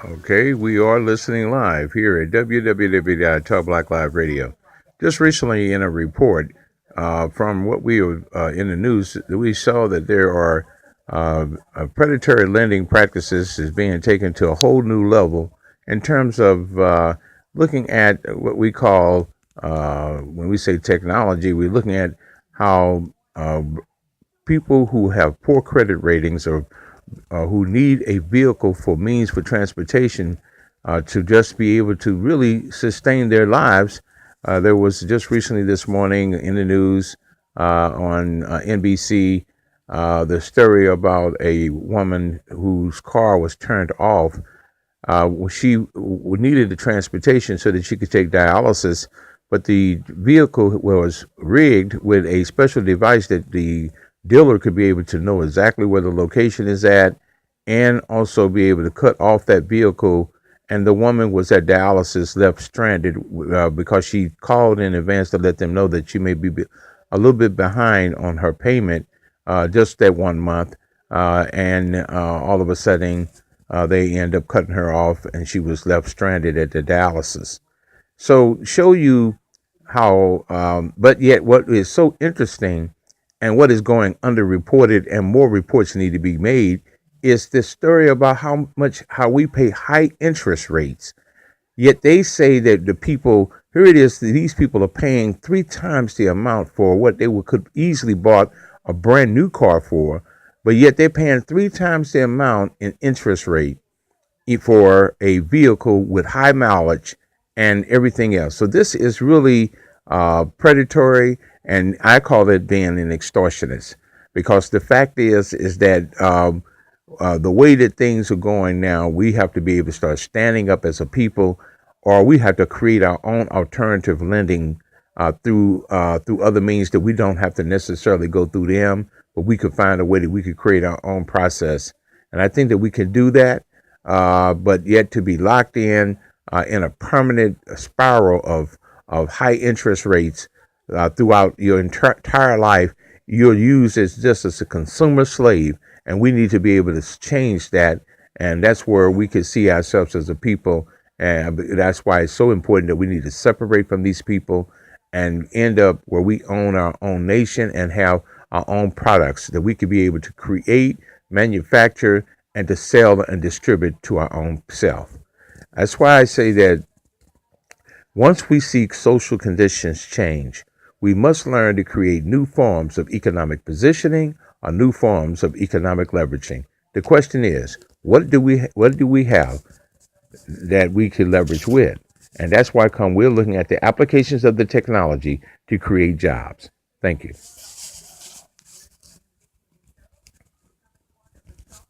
Okay, we are listening live here at www.talkblack Live Radio. Just recently, in a report from what we were in the news, we saw that there are predatory lending practices is being taken to a whole new level in terms of looking at what we call, when we say technology, we're looking at how people who have poor credit ratings or who need a vehicle for means for transportation to just be able to really sustain their lives. There was just recently this morning in the news on NBC the story about a woman whose car was turned off. She needed the transportation so that she could take dialysis, but the vehicle was rigged with a special device that the dealer could be able to know exactly where the location is at and also be able to cut off that vehicle. And the woman was at dialysis, left stranded because she called in advance to let them know that she may be a little bit behind on her payment just that 1 month. And all of a sudden, they end up cutting her off, and she was left stranded at the dialysis. So, show you how, but yet, what is so interesting and what is going underreported, and more reports need to be made, is this story about how we pay high interest rates. Yet they say that the people, here it is, these people are paying 3 times the amount for what they could easily bought a brand new car for, but yet they're paying 3 times the amount in interest rate for a vehicle with high mileage and everything else. So this is really predatory, and I call it being an extortionist, because the fact is that the way that things are going now, we have to be able to start standing up as a people, or we have to create our own alternative lending through other means that we don't have to necessarily go through them, but we could find a way that we could create our own process. And I think that we can do that, but yet to be locked in a permanent spiral of high interest rates throughout your entire life, you're used as just as a consumer slave, and we need to be able to change that. And that's where we can see ourselves as a people. And that's why it's so important that we need to separate from these people and end up where we own our own nation and have our own products that we could be able to create, manufacture, and to sell and distribute to our own self. That's why I say that once we see social conditions change, we must learn to create new forms of economic positioning or new forms of economic leveraging. The question is, what do we have that we can leverage with? And that's why we're looking at the applications of the technology to create jobs. Thank you.